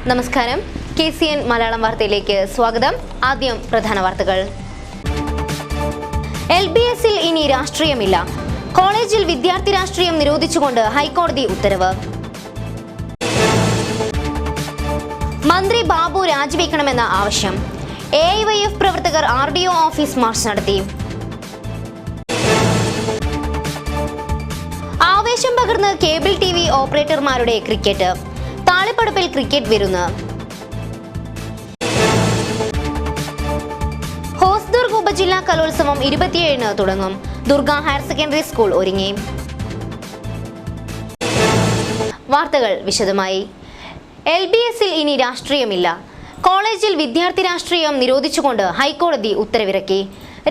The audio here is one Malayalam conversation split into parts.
നമസ്കാരം. KCN മലയാളം വാർത്തയിലേക്ക് സ്വാഗതം. ആദ്യം പ്രധാന വാർത്തകൾ. LBSൽ ഇനി രാഷ്ട്രീയമില്ല. കോളേജിൽ വിദ്യാർത്ഥി രാഷ്ട്രീയം നിരോധിച്ചുകൊണ്ട് ഹൈക്കോടതി ഉത്തരവ്. മന്ത്രി ബാബു രാജിവെക്കണമെന്ന ആവശ്യം. AIYF പ്രവർത്തകർ RDO ഓഫീസ് മാർച്ച് നടത്തി. ആവേശം പകർന്ന് കേബിൾ TV ഓപ്പറേറ്റർമാരുടെ ക്രിക്കറ്റ്. താളിപ്പടപ്പിൽ ക്രിക്കറ്റ് വിരുന്ന്. ഹോസ്ദുർഗ് ഉപജില്ലാ കലോത്സവം 27-ന് തുടങ്ങും. ദുർഗ ഹയർ സെക്കൻഡറി സ്കൂൾ ഒരുങ്ങി. വാർത്തകൾ വിശദമായി. LBSൽ ഇനി രാഷ്ട്രീയമില്ല. കോളേജിൽ വിദ്യാർത്ഥി രാഷ്ട്രീയം നിരോധിച്ചുകൊണ്ട് ഹൈക്കോടതി ഉത്തരവിറക്കി.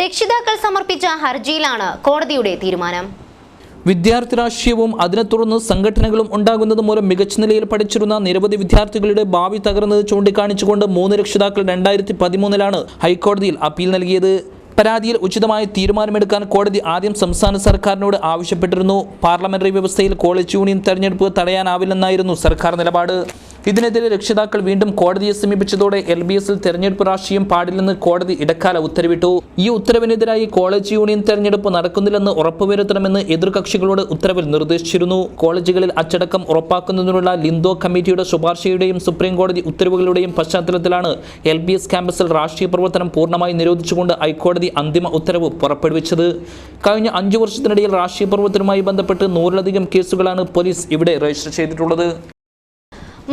രക്ഷിതാക്കൾ സമർപ്പിച്ച ഹർജിയിലാണ് കോടതിയുടെ തീരുമാനം. വിദ്യാർത്ഥി രാഷ്ട്രീയവും അതിനെ തുടർന്ന് സംഘടനകളും ഉണ്ടാകുന്നത് മൂലം മികച്ച നിലയിൽ പഠിച്ചിരുന്ന നിരവധി വിദ്യാർത്ഥികളുടെ ഭാവി തകർന്നത് ചൂണ്ടിക്കാണിച്ചുകൊണ്ട് 3 രക്ഷിതാക്കൾ 2013-ലാണ് ഹൈക്കോടതിയിൽ അപ്പീൽ നൽകിയത്. പരാതിയിൽ ഉചിതമായ തീരുമാനമെടുക്കാൻ കോടതി ആദ്യം സംസ്ഥാന സർക്കാരിനോട് ആവശ്യപ്പെട്ടിരുന്നു. പാർലമെന്ററി വ്യവസ്ഥയിൽ കോളേജ് യൂണിയൻ തെരഞ്ഞെടുപ്പ് തടയാനാവില്ലെന്നായിരുന്നു സർക്കാർ നിലപാട്. ഇതിനെതിരെ രക്ഷിതാക്കൾ വീണ്ടും കോടതിയെ സമീപിച്ചതോടെ LBSൽ തെരഞ്ഞെടുപ്പ് രാഷ്ട്രീയം പാടില്ലെന്ന് കോടതി ഇടക്കാല ഉത്തരവിട്ടു. ഈ ഉത്തരവിനെതിരായി കോളേജ് യൂണിയൻ തെരഞ്ഞെടുപ്പ് നടക്കുന്നില്ലെന്ന് ഉറപ്പുവരുത്തണമെന്ന് എതിർകക്ഷികളോട് ഉത്തരവിൽ നിർദ്ദേശിച്ചിരുന്നു. കോളേജുകളിൽ അച്ചടക്കം ഉറപ്പാക്കുന്നതിനുള്ള ലിന്തോ കമ്മിറ്റിയുടെ ശുപാർശയുടെയും സുപ്രീം കോടതി ഉത്തരവുകളുടെയും പശ്ചാത്തലത്തിലാണ് LBS ക്യാമ്പസിൽ രാഷ്ട്രീയ പ്രവർത്തനം പൂർണ്ണമായി നിരോധിച്ചുകൊണ്ട് ഹൈക്കോടതി അന്തിമ ഉത്തരവ് പുറപ്പെടുവിച്ചത്. കഴിഞ്ഞ 5 വർഷത്തിനിടയിൽ രാഷ്ട്രീയ പ്രവർത്തനവുമായി ബന്ധപ്പെട്ട് 100-ലധികം കേസുകളാണ് പോലീസ് ഇവിടെ രജിസ്റ്റർ ചെയ്തിട്ടുള്ളത്.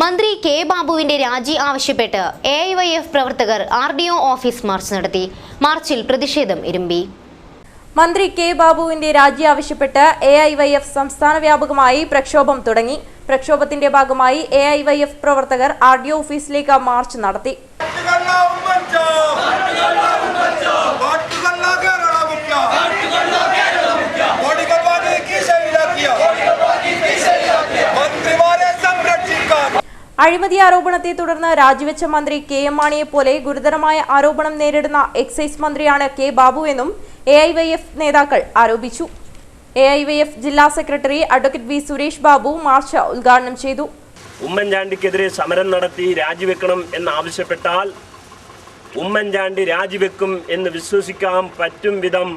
മന്ത്രി K. ബാബുവിന്റെ രാജി ആവശ്യപ്പെട്ട് AIYF പ്രവർത്തകർ RDO ഓഫീസ് മാർച്ച് നടത്തി. മാർച്ചിൽ പ്രതിഷേധം ഇരുമ്പി. മന്ത്രി K. ബാബുവിന്റെ രാജി ആവശ്യപ്പെട്ട് AIYF സംസ്ഥാന വ്യാപകമായി പ്രക്ഷോഭം തുടങ്ങി. പ്രക്ഷോഭത്തിന്റെ ഭാഗമായി AIYF പ്രവർത്തകർ RDO ഓഫീസിലേക്ക് മാർച്ച് നടത്തി. അഴിമതി ആരോപണത്തെ തുടർന്ന് രാജിവെച്ച മന്ത്രി KM മാണിയെ പോലെ ഗുരുതരമായ ആരോപണം നേരിടുന്ന എക്സൈസ് മന്ത്രിയാണ് K. ബാബു എന്നും AIYF നേതാക്കൾ ആരോപിച്ചു. AIYF ജില്ലാ secretary advocate V. Suresh Babu March ഉദ്ഘാടനം ചെയ്തു. ഉമ്മൻചാണ്ടിക്കെതിരെ സമരം നടത്തി രാജിവെക്കണം എന്നാവശ്യപ്പെട്ടാൽ ഉമ്മൻചാണ്ടി രാജിവെക്കും എന്ന് വിശ്വസിക്കാൻ പറ്റും വിധം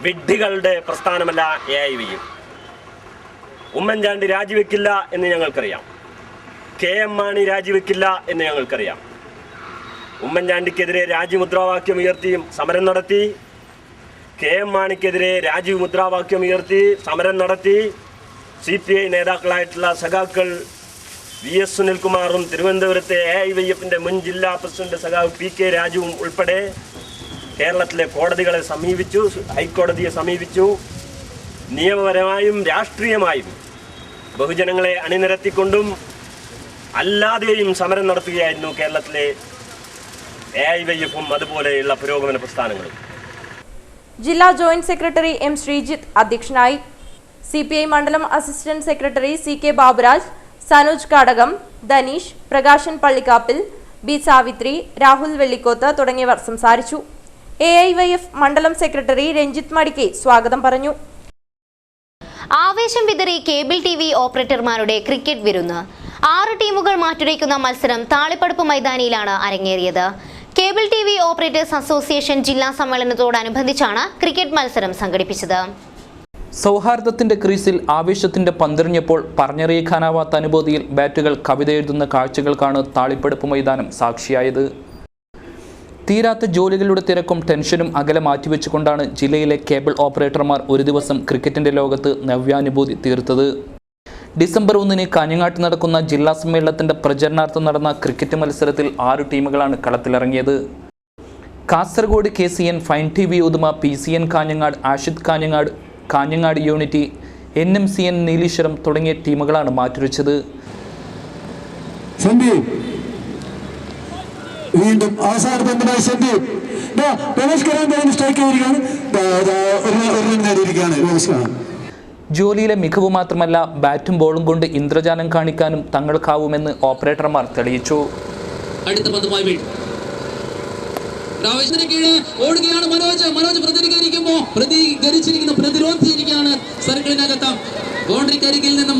വിഡ്ഢികളുടെ പ്രസ്ഥാനമല്ല AIYF. ഉമ്മൻചാണ്ടി രാജിവെക്കില്ല എന്ന് ഞങ്ങൾക്കറിയാം. KM മാണി രാജിവെക്കില്ല എന്ന് ഞങ്ങൾക്കറിയാം. ഉമ്മൻചാണ്ടിക്കെതിരെ രാജിമുദ്രാവാക്യം ഉയർത്തിയും സമരം നടത്തി. KM മാണിക്കെതിരെ രാജിമുദ്രാവാക്യം ഉയർത്തി സമരം നടത്തി. CPI നേതാക്കളായിട്ടുള്ള സഖാക്കൾ VS സുനിൽകുമാറും തിരുവനന്തപുരത്തെ AIYFന്റെ മുൻ ജില്ലാ പ്രസിഡന്റ് സഖാവ് PK രാജുവും ഉൾപ്പെടെ കേരളത്തിലെ കോടതികളെ സമീപിച്ചു, ഹൈക്കോടതിയെ സമീപിച്ചു. നിയമപരമായും രാഷ്ട്രീയമായും ബഹുജനങ്ങളെ അണിനിരത്തിക്കൊണ്ടും അല്ലാതെയും സമരം നടത്തുകയായിരുന്നു കേരളത്തിലെ AIYFും അതുപോലെയുള്ള പുരോഗമന പ്രസ്ഥാനങ്ങളും. ജില്ലാ ജോയിന്റ് സെക്രട്ടറി M. ശ്രീജിത്ത് അധ്യക്ഷനായി. CPI മണ്ഡലം assistant secretary CK Baburaj, Sanoj Kadakam, Dhaneesh, Prakashan Pallikkappil, B. Savithri, Rahul Vellikoth തുടങ്ങിയവർ സംസാരിച്ചു. AIYF മണ്ഡലം സെക്രട്ടറി രഞ്ജിത്ത് മടിക്കെ സ്വാഗതം പറഞ്ഞു. ആവേശം വിതറി കേബിൾ TV ഓപ്പറേറ്റർമാരുടെ ക്രിക്കറ്റ് വിരുന്ന്. 6 ടീമുകൾ മാറ്റുരയ്ക്കുന്ന മത്സരം താളിപ്പടപ്പ് മൈതാനിയിലാണ് അരങ്ങേറിയത്. കേബിൾ TV ഓപ്പറേറ്റേഴ്സ് അസോസിയേഷൻ ജില്ലാ സമ്മേളനത്തോടനുബന്ധിച്ചാണ് ക്രിക്കറ്റ് മത്സരം സംഘടിപ്പിച്ചത്. സൗഹാർദ്ദത്തിന്റെ ക്രീസിൽ ആവേശത്തിന്റെ പന്തെറിഞ്ഞപ്പോൾ പറഞ്ഞറിയിക്കാനാവാത്ത അനുഭൂതിയിൽ ബാറ്റുകൾ കവിത എഴുതുന്ന കാഴ്ചകൾക്കാണ് താളിപ്പടപ്പ് മൈതാനം സാക്ഷിയായത്. തീരാത്ത ജോലികളുടെ തിരക്കും ടെൻഷനും അകലെ മാറ്റിവെച്ചുകൊണ്ടാണ് ജില്ലയിലെ കേബിൾ ഓപ്പറേറ്റർമാർ ഒരു ദിവസം ക്രിക്കറ്റിന്റെ ലോകത്ത് നവ്യാനുഭൂതി തീർത്തത്. ഡിസംബർ 1-ന് കാഞ്ഞങ്ങാട്ട് നടക്കുന്ന ജില്ലാ സമ്മേളനത്തിന്റെ പ്രചരണാർത്ഥം നടന്ന ക്രിക്കറ്റ് മത്സരത്തിൽ 6 ടീമുകളാണ് കളത്തിലിറങ്ങിയത്. Kasaragod KCN, fine TV Uduma, PCN Kanhangad, Ashid Kanhangad, Kanhangad unity, NMCN Nileshwaram തുടങ്ങിയ ടീമുകളാണ് മാറ്റുരച്ചത്. വീണ്ടും അവസാന പന്തുമായി സന്ദീപ് നേടിയിരിക്കുകയാണ്. ജോലിയിലെ മികവ് മാത്രമല്ല ബാറ്റും ബോളും കൊണ്ട് ഇന്ദ്രജാലം കാണിക്കാനും തങ്ങൾക്കാവുമെന്ന് ഓപ്പറേറ്റർമാർ തെളിയിച്ചു. അടുത്ത പന്തുമായി ഓടുകയാണ് മനോജ് പ്രതിരോധിച്ചിരിക്കുകയാണ് സർക്കിളിനകത്ത് ബൗണ്ടറിക്കരികിൽ നിന്നും.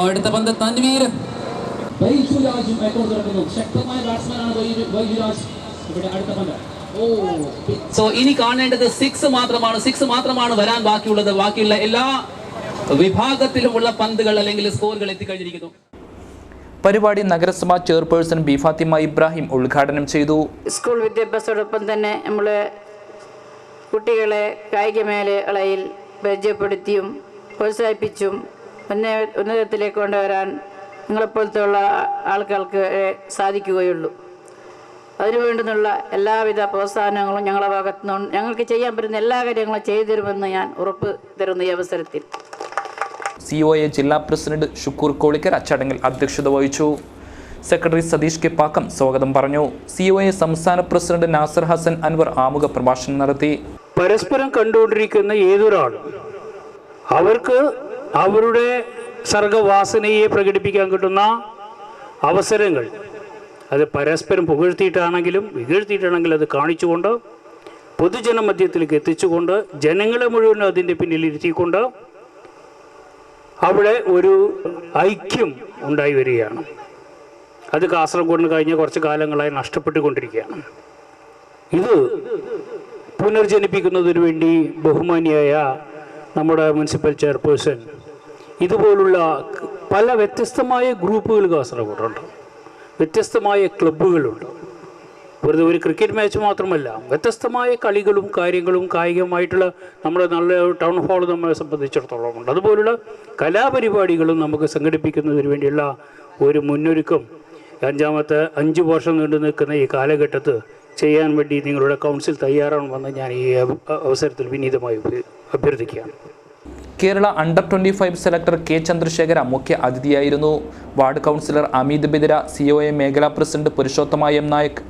അടുത്ത പന്ത് തൻവീർ ബൈജുരാജും റെക്കോർഡ് തുറക്കുന്നു. ശക്തമായ ബാറ്റ്സ്മാനാണ് ബൈജുരാജ്. ഇവിടെ അടുത്ത പന്ത്. സോ ഇനി കാണേണ്ടത് 6 മാത്രമാണ് വരാൻ ബാക്കിയുള്ളത്. ബാക്കിയുള്ള എല്ലാ വിഭാഗത്തിലുമുള്ള പന്തുകൾ അല്ലെങ്കിൽ സ്കോറുകൾ എത്തിക്കഴിഞ്ഞിരിക്കുന്നു. പരിപാടി നഗരസഭാ ചെയർപേഴ്സൺ ബി ഫാത്തിമ ഇബ്രാഹിം ഉദ്ഘാടനം ചെയ്തു. സ്കൂൾ വിദ്യാഭ്യാസത്തോടൊപ്പം തന്നെ നമ്മൾ കുട്ടികളെ കായിക മേഖലയിൽ പരിചയപ്പെടുത്തിയും പ്രോത്സാഹിപ്പിച്ചും ഉന്നതത്തിലേക്ക് കൊണ്ടുവരാൻ നിങ്ങളെപ്പോലത്തെയുള്ള ആൾക്കാർക്ക് സാധിക്കുകയുള്ളൂ. അതിനുവേണ്ടുന്നുള്ള എല്ലാവിധ പ്രോത്സാഹനങ്ങളും ഞങ്ങളുടെ ഭാഗത്തുനിന്നും ഞങ്ങൾക്ക് ചെയ്യാൻ പറ്റുന്ന എല്ലാ കാര്യങ്ങളും ചെയ്തു തരുമെന്ന് ഞാൻ ഉറപ്പ് തരുന്നു. ഈ അവസരത്തിൽ COA ജില്ലാ പ്രസിഡന്റ് ഷുക്കൂർ കോളിക്കർ ചടങ്ങിൽ അധ്യക്ഷത വഹിച്ചു. സെക്രട്ടറി സതീഷ് കെ പാക്കം സ്വാഗതം പറഞ്ഞു. COA സംസ്ഥാന പ്രസിഡന്റ് നാസർ ഹസൻ അൻവർ ആമുഖ പ്രഭാഷണം നടത്തി. പരസ്പരം കണ്ടുകൊണ്ടിരിക്കുന്ന ഏതൊരാളും അവർക്ക് അവരുടെ സർഗവാസനയെ പ്രകടിപ്പിക്കാൻ കിട്ടുന്ന അവസരങ്ങൾ അത് പരസ്പരം പുകഴ്ത്തിയിട്ടാണെങ്കിലും ഇകഴ്ത്തിയിട്ടാണെങ്കിലും അത് കാണിച്ചുകൊണ്ട് പൊതുജന മധ്യത്തിലേക്ക് എത്തിച്ചുകൊണ്ട് ജനങ്ങളെ മുഴുവൻ അതിൻ്റെ പിന്നിലിരുത്തിക്കൊണ്ട് അവിടെ ഒരു ഐക്യം ഉണ്ടായി വരികയാണ്. അത് കാസർഗോഡിന് കഴിഞ്ഞ കുറച്ച് കാലങ്ങളായി നഷ്ടപ്പെട്ടുകൊണ്ടിരിക്കുകയാണ്. ഇത് പുനർജനിപ്പിക്കുന്നതിന് വേണ്ടി ബഹുമാനിയായ നമ്മുടെ മുനിസിപ്പൽ ചെയർപേഴ്സൺ ഇതുപോലുള്ള പല വ്യത്യസ്തമായ ഗ്രൂപ്പുകൾ കാസർഗോഡുണ്ട്, വ്യത്യസ്തമായ ക്ലബ്ബുകളുണ്ട്. വെറുതെ ഒരു ക്രിക്കറ്റ് മാച്ച് മാത്രമല്ല, വ്യത്യസ്തമായ കളികളും കാര്യങ്ങളും കായികമായിട്ടുള്ള നമ്മുടെ നല്ല ടൗൺ ഹാൾ നമ്മളെ സംബന്ധിച്ചിടത്തോളം ഉണ്ട്. അതുപോലുള്ള കലാപരിപാടികളും നമുക്ക് സംഘടിപ്പിക്കുന്നതിന് വേണ്ടിയുള്ള ഒരു മുന്നൊരുക്കം 5 വർഷം നീണ്ടു നിൽക്കുന്ന ഈ കാലഘട്ടത്ത് ചെയ്യാൻ വേണ്ടി നിങ്ങളുടെ കൗൺസിൽ തയ്യാറാണെന്ന് ഞാൻ ഈ അവസരത്തിൽ വിനീതമായി അഭ്യർത്ഥിക്കുകയാണ്. Kerala under 25 selector K Chandrashekhara മുഖ്യ അതിഥിയായിരുന്നു. Ward councillor Ameed Bidira, COA മേഖലാ പ്രസിഡന്റ് പുരുഷോത്തമ എം നായക്,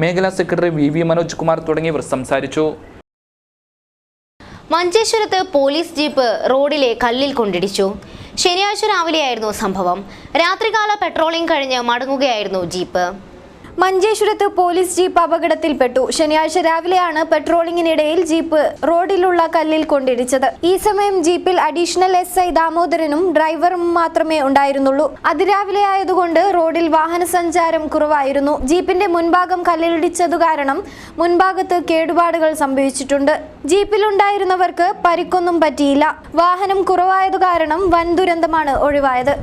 മേഖലാ സെക്രട്ടറി VV മനോജ് കുമാർ തുടങ്ങിയവർ സംസാരിച്ചു. മഞ്ചേശ്വരത്ത് പോലീസ് ജീപ്പ് റോഡിലെ കല്ലിൽ കൊണ്ടിടിച്ചു. ശനിയാഴ്ച രാവിലെയായിരുന്നു സംഭവം. രാത്രികാല പെട്രോളിംഗ് കഴിഞ്ഞ് മടങ്ങുകയായിരുന്നു ജീപ്പ്. മഞ്ചേശ്വരത്ത് പോലീസ് ജീപ്പ് അപകടത്തിൽപ്പെട്ടു. ശനിയാഴ്ച രാവിലെയാണ് പെട്രോളിംഗിനിടയിൽ ജീപ്പ് റോഡിലുള്ള കല്ലിൽ കൊണ്ടിടിച്ചത്. ഈ സമയം ജീപ്പിൽ അഡീഷണൽ SI ദാമോദരനും ഡ്രൈവറും മാത്രമേ ഉണ്ടായിരുന്നുള്ളൂ. അതിരാവിലെ ആയതുകൊണ്ട് റോഡിൽ വാഹന സഞ്ചാരം കുറവായിരുന്നു. ജീപ്പിന്റെ മുൻഭാഗം കല്ലിടിച്ചതു കാരണം മുൻഭാഗത്ത് കേടുപാടുകൾ സംഭവിച്ചിട്ടുണ്ട്. ജീപ്പിലുണ്ടായിരുന്നവർക്ക് പരിക്കൊന്നും പറ്റിയില്ല. വാഹനം കുറവായതു കാരണം വൻ ദുരന്തമാണ് ഒഴിവായത്.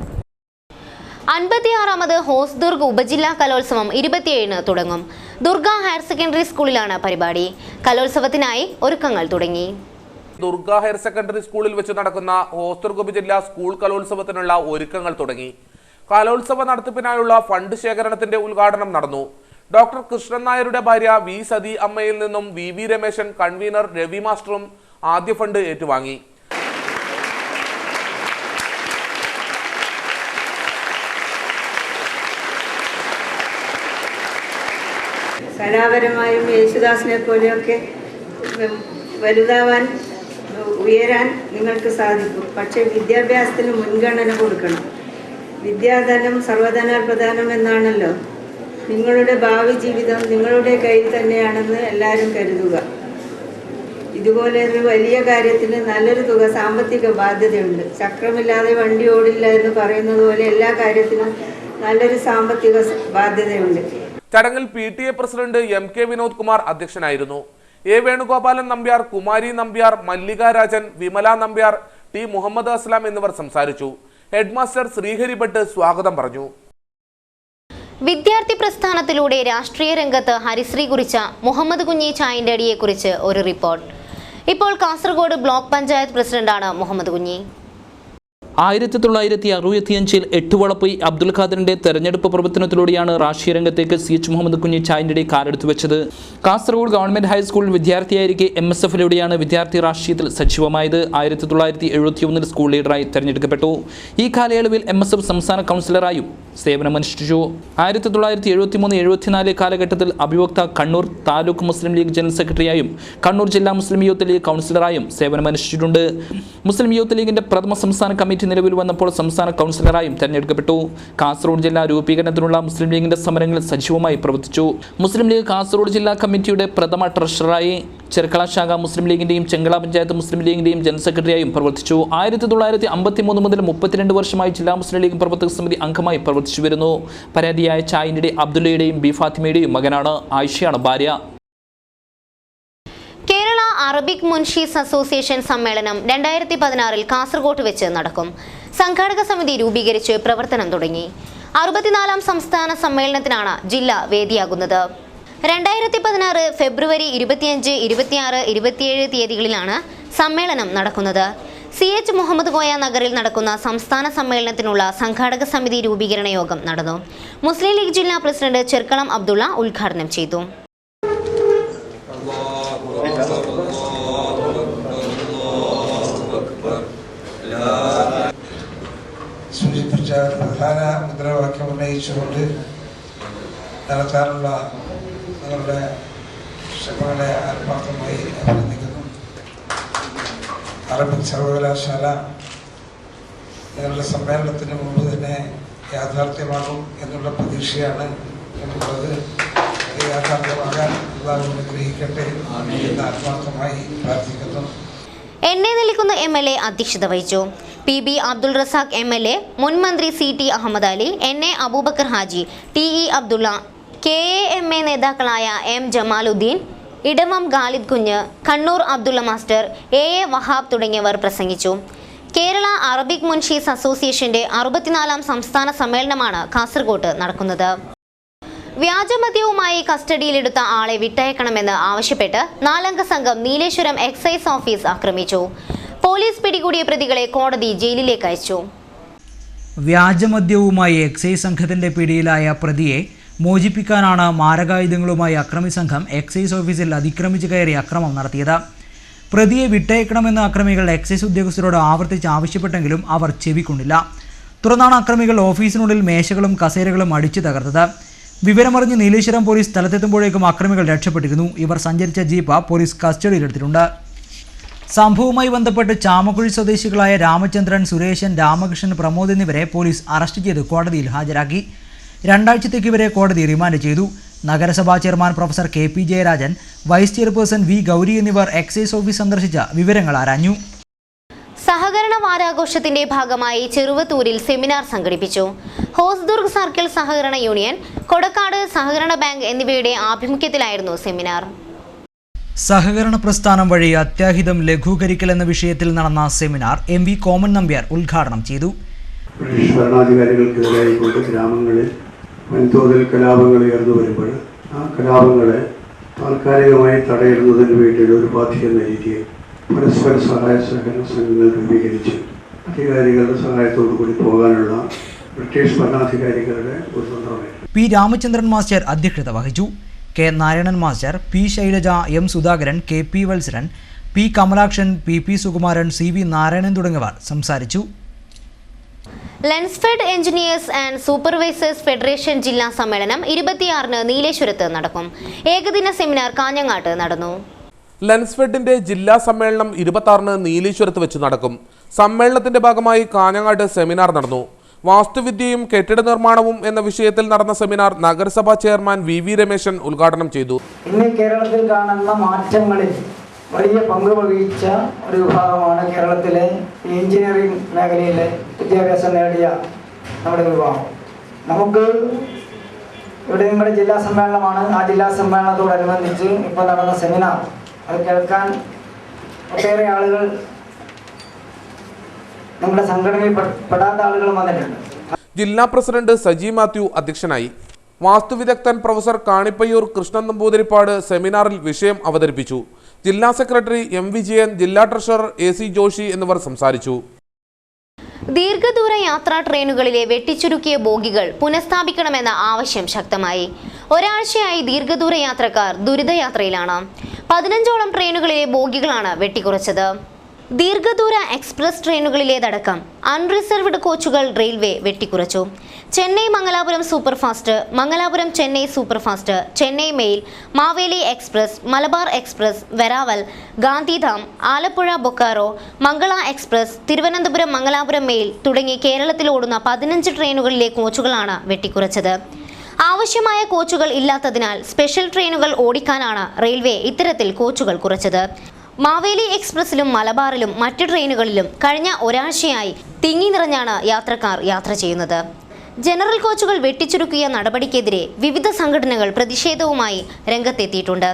56ാമത് ഹോസ്ദുർഗ് ഉപജില്ലാ കലോത്സവം 27-ന് തുടങ്ങും. ദുർഗ ഹയർ സെക്കൻഡറി സ്കൂളിലാണ് പരിപാടി. കലോത്സവത്തിനായി ഒരുക്കങ്ങൾ തുടങ്ങി. ദുർഗ ഹയർ സെക്കൻഡറി സ്കൂളിൽ വെച്ച് നടക്കുന്ന ഹോസ്ദുർഗ് ഉപജില്ലാ സ്കൂൾ കലോത്സവത്തിനുള്ള ഒരുക്കങ്ങൾ തുടങ്ങി. കലോത്സവ നടത്തിപ്പിനായുള്ള ഫണ്ട് ശേഖരണത്തിന്റെ ഉദ്ഘാടനം നടന്നു. ഡോക്ടർ കൃഷ്ണൻ നായരുടെ ഭാര്യ V സതി അമ്മയിൽ നിന്നും VV രമേശൻ, കൺവീനർ രവി മാസ്റ്ററും ആദ്യ ഫണ്ട് ഏറ്റുവാങ്ങി. കലാപരമായും യേശുദാസിനെ പോലെയൊക്കെ വലുതാവാൻ ഉയരാൻ നിങ്ങൾക്ക് സാധിക്കും. പക്ഷേ വിദ്യാഭ്യാസത്തിന് മുൻഗണന കൊടുക്കണം. വിദ്യാധനം സർവധനാൽ പ്രധാനം എന്നാണല്ലോ. നിങ്ങളുടെ ഭാവി ജീവിതം നിങ്ങളുടെ കയ്യിൽ തന്നെയാണെന്ന് എല്ലാവരും കരുതുക. ഇതുപോലെ ഒരു വലിയ കാര്യത്തിന് നല്ലൊരു തുക സാമ്പത്തിക ബാധ്യതയുണ്ട്. ചക്രമില്ലാതെ വണ്ടി ഓടില്ല എന്ന് പറയുന്നത് പോലെ എല്ലാ കാര്യത്തിനും നല്ലൊരു സാമ്പത്തിക ബാധ്യതയുണ്ട്. ചടങ്ങിൽ PTA president MK Vinod Kumar അധ്യക്ഷനായിരുന്നു. A Venugopalan Nambiar, Kumari Nambiar, Mallika Rajan, Vimala Nambiar, T Muhammad അസ്ലാം എന്നിവർ സംസാരിച്ചു. ഹെഡ്മാസ്റ്റർ ശ്രീഹരി ഭട്ട് സ്വാഗതം പറഞ്ഞു. വിദ്യാർത്ഥി പ്രസ്ഥാനത്തിലൂടെ രാഷ്ട്രീയ രംഗത്ത് ഹരിശ്രീ കുറിച്ച മുഹമ്മദ് കുഞ്ഞി ചായണ്ടടിയെക്കുറിച്ച് ഒരു റിപ്പോർട്ട്. ഇപ്പോൾ കാസർഗോഡ് ബ്ലോക്ക് പഞ്ചായത്ത് പ്രസിഡന്റാണ് മുഹമ്മദ് കുഞ്ഞി. 1965 എട്ടുവളപ്പൊയി അബ്ദുൽ ഖാദറിന്റെ തെരഞ്ഞെടുപ്പ് പ്രവർത്തനത്തിലൂടെയാണ് രാഷ്ട്രീയ രംഗത്തേക്ക് CH മുഹമ്മദ് കുഞ്ഞി ചായണ്ടടി കാലെടുത്തു വെച്ചത്. കാസർഗോഡ് ഗവൺമെന്റ് ഹൈസ്കൂളിൽ വിദ്യാർത്ഥിയായിരിക്കെ MSFിലൂടെയാണ് വിദ്യാർത്ഥി രാഷ്ട്രീയത്തിൽ സജീവമായത്. 1971 സ്കൂൾ ലീഡറായി തെരഞ്ഞെടുക്കപ്പെട്ടു. ഈ കാലയളവിൽ MSF സംസ്ഥാന കൗൺസിലറായും സേവനമനുഷ്ഠിച്ചു. 1973-74 കാലഘട്ടത്തിൽ അഭിവക്ത കണ്ണൂർ താലൂക്ക് മുസ്ലിം ലീഗ് ജനറൽ സെക്രട്ടറിയായും കണ്ണൂർ ജില്ലാ മുസ്ലിം യൂത്ത് ലീഗ് കൗൺസിലറായും സേവനമനുഷ്ഠിച്ചിട്ടുണ്ട്. മുസ്ലിം യൂത്ത് ലീഗിന്റെ പ്രഥമ സംസ്ഥാന കമ്മിറ്റി നിലവിൽ വന്നപ്പോൾ സംസ്ഥാന കൗൺസിലറായും തെരഞ്ഞെടുക്കപ്പെട്ടു. കാസർഗോഡ് ജില്ലാ രൂപീകരണത്തിനുള്ള മുസ്ലിം ലീഗിന്റെ സമരങ്ങളിൽ സജീവമായി പ്രവർത്തിച്ചു. മുസ്ലിം ലീഗ് കാസർഗോഡ് ജില്ലാ കമ്മിറ്റിയുടെ പ്രഥമ ട്രഷററായി, ചെർക്കള ശാഖ മുസ്ലിം ലീഗിന്റെയും ചെങ്കള പഞ്ചായത്ത് മുസ്ലിം ലീഗിന്റെയും ജനറൽ സെക്രട്ടറിയായും പ്രവർത്തിച്ചു. 1953 മുതൽ 32 വർഷമായി ജില്ലാ മുസ്ലിം ലീഗ് പ്രവർത്തക സമിതി അംഗമായി പ്രവർത്തിച്ചു വരുന്നു. പരാതിയായ ചായിന്റെ അബ്ദുള്ളയുടെയും ബി ഫാത്തിമയുടെയും മകനാണ്. ആയിഷയാണ് ഭാര്യ. കേരള അറബിക് മുൻഷീസ് അസോസിയേഷൻ സമ്മേളനം 2016 കാസർഗോട്ട് വെച്ച് നടക്കും. സംഘാടക സമിതി രൂപീകരിച്ച് പ്രവർത്തനം തുടങ്ങി. 64ാം സംസ്ഥാന സമ്മേളനത്തിനാണ് ജില്ല വേദിയാകുന്നത്. 2016 ഫെബ്രുവരി 25, 26, 27 തീയതികളിലാണ് സമ്മേളനം നടക്കുന്നത്. CH മുഹമ്മദ് കോയ നഗറിൽ നടക്കുന്ന സംസ്ഥാന സമ്മേളനത്തിനുള്ള സംഘാടക സമിതി രൂപീകരണ യോഗം നടന്നു. മുസ്ലിം ലീഗ് ജില്ലാ പ്രസിഡന്റ് ചെർക്കളം അബ്ദുള്ള ഉദ്ഘാടനം ചെയ്തു. സൂചിപ്പിച്ച പ്രധാന മുദ്രാവാക്യം ഉന്നയിച്ചുകൊണ്ട് നടത്താനുള്ള നിങ്ങളുടെ ശ്രമങ്ങളെ ആത്മാർത്ഥമായി അഭിനന്ദിക്കുന്നു. അറബിക് സർവകലാശാല നിങ്ങളുടെ സമ്മേളനത്തിന് മുമ്പ് തന്നെ യാഥാർത്ഥ്യമാകും എന്നുള്ള പ്രതീക്ഷയാണ് നമുക്കുള്ളത്. യാഥാർത്ഥ്യമാകാൻ അല്ലാഹു അനുഗ്രഹിക്കട്ടെ എന്ന് ആത്മാർത്ഥമായി പ്രാർത്ഥിക്കുന്നു. എന്നെ നെല്ലിക്കുന്ന് MLA അധ്യക്ഷത വഹിച്ചു. PB അബ്ദുൾ റസാഖ് MLA, മുൻ മന്ത്രി CT Ahmed Ali, NA Abubakar Haji, TE Abdulla, KAMA നേതാക്കളായ M ജമാലുദ്ദീൻ, ഇടവം ഖാലിദ് കുഞ്ഞ്, കണ്ണൂർ അബ്ദുള്ള മാസ്റ്റർ, AA വഹാബ് തുടങ്ങിയവർ പ്രസംഗിച്ചു. കേരള അറബിക് മുൻഷീസ് അസോസിയേഷന്റെ 64ാം സംസ്ഥാന സമ്മേളനമാണ് കാസർഗോട്ട് നടക്കുന്നത്. വ്യാജമദ്യവുമായി കസ്റ്റഡിയിലെടുത്ത ആളെ വിട്ടയക്കണമെന്ന് ആവശ്യപ്പെട്ട് 4-അംഗ സംഘം നീലേശ്വരം എക്സൈസ് ഓഫീസ് ആക്രമിച്ചു. പോലീസ് പിടികൂടിയ പ്രതികളെ കോടതി ജയിലിലേക്ക് അയച്ചു. വ്യാജമദ്യവുമായി എക്സൈസ് സംഘത്തിന്റെ പിടിയിലായ പ്രതിയെ മോചിപ്പിക്കാനാണ് മാരകായുധങ്ങളുമായി അക്രമി സംഘം എക്സൈസ് ഓഫീസിൽ അതിക്രമിച്ചു കയറി അക്രമം നടത്തിയത്. പ്രതിയെ വിട്ടയക്കണമെന്ന് അക്രമികൾ എക്സൈസ് ഉദ്യോഗസ്ഥരോട് ആവർത്തിച്ച് ആവശ്യപ്പെട്ടെങ്കിലും അവർ ചെവിക്കൊണ്ടില്ല. തുടർന്നാണ് അക്രമികൾ ഓഫീസിനുള്ളിൽ മേശകളും കസേരകളും അടിച്ചു തകർത്തത്. വിവരമറിഞ്ഞ് നീലേശ്വരം പോലീസ് സ്ഥലത്തെത്തുമ്പോഴേക്കും അക്രമികൾ രക്ഷപ്പെട്ടിരുന്നു. ഇവർ സഞ്ചരിച്ച ജീപ്പ് പോലീസ് കസ്റ്റഡിയിലെടുത്തിട്ടുണ്ട്. സംഭവവുമായി ബന്ധപ്പെട്ട് ചാമക്കുഴി സ്വദേശികളായ രാമചന്ദ്രൻ, സുരേശൻ, രാമകൃഷ്ണൻ, പ്രമോദ് എന്നിവരെ പോലീസ് അറസ്റ്റ് ചെയ്ത് കോടതിയിൽ ഹാജരാക്കി. 2 ആഴ്ചത്തേക്ക് ഇവരെ കോടതി റിമാൻഡ് ചെയ്തു. നഗരസഭാ chairman professor KP Jayarajan, vice chairperson V Gauri എന്നിവർ എക്സൈസ് ഓഫീസ് സന്ദർശിച്ച വിവരങ്ങൾ ആരാഞ്ഞു. സഹകരണ വാരാഘോഷത്തിന്റെ ഭാഗമായി ചെറുവത്തൂരിൽ സെമിനാർ സംഘടിപ്പിച്ചു. ഹോസ്ദുർഗ് സർക്കിൾ സഹകരണ യൂണിയൻ, കൊടക്കാട് സഹകരണ ബാങ്ക് എന്നിവയുടെ ആഭിമുഖ്യത്തിലായിരുന്നു സെമിനാർ. സഹകരണ പ്രസ്ഥാനം വഴി അത്യാഹിതം ലഘൂകരിക്കൽ എന്ന വിഷയത്തിൽ നടന്ന സെമിനാർ MV കോമൻ നമ്പ്യാർ ഉദ്ഘാടനം ചെയ്തു. ബ്രിട്ടീഷ് ഭരണാധികാരികൾക്കെതിരായിക്കൊണ്ട് ഗ്രാമങ്ങളിൽ വൻതോതിൽ കലാപങ്ങൾ ഉയർന്നു വരുമ്പോൾ ആ കലാപങ്ങളെ താൽക്കാലികമായി തടയിടുന്നതിന് വേണ്ടിയുള്ള ഒരു ഉപാധി എന്ന രീതിയിൽ പരസ്പര സഹായ സഹകരണ സംഘങ്ങൾ രൂപീകരിച്ച് അധികാരികളുടെ സഹായത്തോടു കൂടി പോകാനുള്ള ബ്രിട്ടീഷ് ഭരണാധികാരികളുടെ ഒരു തന്ത്രമായിരുന്നു. P രാമചന്ദ്രൻ മാസ്റ്റർ അധ്യക്ഷത വഹിച്ചു. K Narayanan master, P Shailaja, M Sudhakaran, KP Valsaran, P Kamalakshan, PP Sukumaran, CV Narayanan തുടങ്ങിയവർ സംസാരിച്ചു. Lensfed engineers and supervisors federation ജില്ലാ സമ്മേളനം 26-ന് നീലേശ്വരത്ത് നടക്കും. ഏകദിന സെമിനാർ കാഞ്ഞങ്ങാട്ട് നടന്നു. ലെൻസ്ഫെഡിന്റെ ജില്ലാ സമ്മേളനം 26-ന് നീലേശ്വരത്ത് വെച്ച് നടക്കും. സമ്മേളനത്തിന്റെ ഭാഗമായി കാഞ്ഞങ്ങാട്ട് സെമിനാർ നടന്നു. വാസ്തുവിദ്യയും കെട്ടിട നിർമ്മാണവും എന്ന വിഷയത്തിൽ നടന്ന സെമിനാർ നഗരസഭാ ചെയർമാൻ VV രമേശൻ ഉദ്ഘാടനം ചെയ്തു. ഇന്ന് കേരളത്തിൽ കാണുന്ന മാറ്റങ്ങളിൽ വലിയ പങ്ക് വഹിച്ച ഒരു വിഭാഗമാണ് കേരളത്തിലെ എഞ്ചിനീയറിംഗ് മേഖലയിലെ വിദ്യാഭ്യാസം നേടിയ നമ്മുടെ വിഭാഗം. നമുക്ക് ഇവിടെ നിങ്ങളുടെ ജില്ലാ സമ്മേളനമാണ്. ആ ജില്ലാ സമ്മേളനത്തോടനുബന്ധിച്ച് ഇപ്പോൾ നടന്ന സെമിനാർ അത് കേൾക്കാൻ ഒട്ടേറെ ആളുകൾ, നമ്മുടെ സംഘടനയിൽ പെടാത്ത ആളുകളും വന്നിട്ടുണ്ട്. ജില്ലാ പ്രസിഡന്റ് സജി മാത്യു അധ്യക്ഷനായി. വാസ്തുവിദഗ്ധൻ പ്രൊഫസർ കാണിപ്പയ്യൂർ കൃഷ്ണൻ നമ്പൂതിരിപ്പാട് സെമിനാറിൽ വിഷയം അവതരിപ്പിച്ചു. ജില്ലാ സെക്രട്ടറി M വിജയൻ, ജില്ലാ ട്രഷറർ AC ജോഷി എന്നിവർ സംസാരിച്ചു. ദീർഘദൂര യാത്രാ ട്രെയിനുകളിലെ വെട്ടിച്ചുരുക്കിയ ബോഗികൾ പുനഃസ്ഥാപിക്കണമെന്ന ആവശ്യം ശക്തമായി. ഒരാഴ്ചയായി ദീർഘദൂര യാത്രക്കാർ ദുരിതയാത്രയിലാണ്. 15ഓളം ട്രെയിനുകളിലെ ബോഗികളാണ് വെട്ടിക്കുറച്ചത്. ദീർഘദൂര എക്സ്പ്രസ് ട്രെയിനുകളിലേതടക്കം അൺറിസർവ്ഡ് കോച്ചുകൾ റെയിൽവേ വെട്ടിക്കുറച്ചു. Chennai Mangalapuram superfast, Mangalapuram Chennai superfast, Chennai mail, Maveli express, Malabar express, Veraval, Gandhidham, Alappuzha Bokaro, Mangala express, Thiruvananthapuram Mangalapuram mail തുടങ്ങി കേരളത്തിൽ ഓടുന്ന 15 ട്രെയിനുകളിലെ കോച്ചുകളാണ് വെട്ടിക്കുറച്ചത്. ആവശ്യമായ കോച്ചുകൾ ഇല്ലാത്തതിനാൽ സ്പെഷ്യൽ ട്രെയിനുകൾ ഓടിക്കാനാണ് റെയിൽവേ ഇത്തരത്തിൽ കോച്ചുകൾ കുറച്ചത്. മാവേലി എക്സ്പ്രസിലും മലബാറിലും മറ്റ് ട്രെയിനുകളിലും കഴിഞ്ഞ ഒരാഴ്ചയായി തിങ്ങി നിറഞ്ഞാണ് യാത്രക്കാർ യാത്ര ചെയ്യുന്നത്. ജനറൽ കോച്ചുകൾ വെട്ടിച്ചുരുക്കിയ നടപടിക്കെതിരെ വിവിധ സംഘടനകൾ പ്രതിഷേധവുമായി രംഗത്തെത്തിയിട്ടുണ്ട്.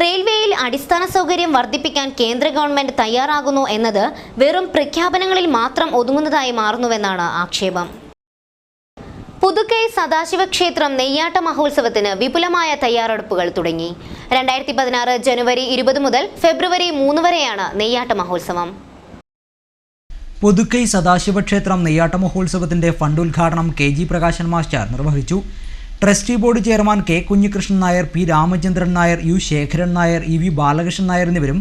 റെയിൽവേയിൽ അടിസ്ഥാന സൗകര്യം വർദ്ധിപ്പിക്കാൻ കേന്ദ്ര ഗവൺമെന്റ് തയ്യാറാകുന്നു എന്നത് വെറും പ്രഖ്യാപനങ്ങളിൽ മാത്രം ഒതുങ്ങുന്നതായി മാറുന്നുവെന്നാണ് ആക്ഷേപം. പുതുക്കൈ സദാശിവ ക്ഷേത്രം നെയ്യാട്ട മഹോത്സവത്തിന് വിപുലമായ തയ്യാറെടുപ്പുകൾ തുടങ്ങി. 2016 ജനുവരി 20 മുതൽ ഫെബ്രുവരി 3 വരെയാണ് നെയ്യാട്ട മഹോത്സവം. പുതുക്കൈ സദാശിവ ക്ഷേത്രം നെയ്യാട്ട മഹോത്സവത്തിന്റെ ഫണ്ട് ഉദ്ഘാടനം KG പ്രകാശൻ മാസ്റ്റർ നിർവഹിച്ചു. Trustee board chairman K Kunhikrishnan Nair, P Ramachandran Nair, U Sekharan Nair, EV Balakrishnan Nair എന്നിവരും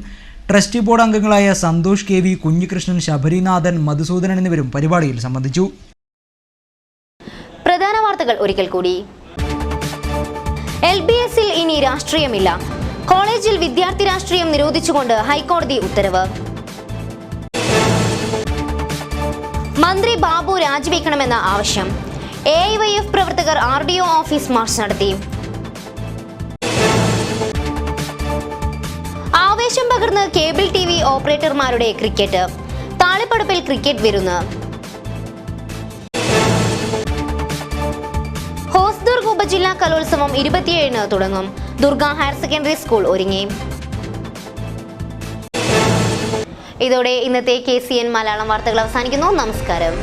ട്രസ്റ്റി ബോർഡ് അംഗങ്ങളായ സന്തോഷ് KV, കുഞ്ഞികൃഷ്ണൻ, ശബരിനാഥൻ, മധുസൂദനൻ എന്നിവരും പരിപാടിയിൽ സംബന്ധിച്ചു. പ്രധാന വാർത്തകൾ ഒരിക്കൽ കൂടി. LBSൽ ഇനി രാഷ്ട്രീയമില്ല. കോളേജിൽ വിദ്യാർത്ഥി രാഷ്ട്രീയം നിരോധിച്ചുകൊണ്ട് ഹൈക്കോടതി ഉത്തരവ്. മന്ത്രി ബാബു രാജിവെക്കണമെന്ന ആവശ്യം. AIYF പ്രവർത്തകർ RDO ഓഫീസ് മാർച്ച് നടത്തി. ആവേശം പകർന്ന് കേബിൾ TV ഓപ്പറേറ്റർമാരുടെ ക്രിക്കറ്റ്. താളിപ്പടപ്പിൽ ക്രിക്കറ്റ് വിരുന്ന്. ഹോസ്ദുർഗ് ഉപജില്ലാ കലോത്സവം 27-ന് തുടങ്ങും. ദുർഗ ഹയർ സെക്കൻഡറി സ്കൂൾ ഒരുങ്ങി. ഇതോടെ ഇന്നത്തെ KCN മലയാളം വാർത്തകൾ അവസാനിക്കുന്നു. നമസ്കാരം.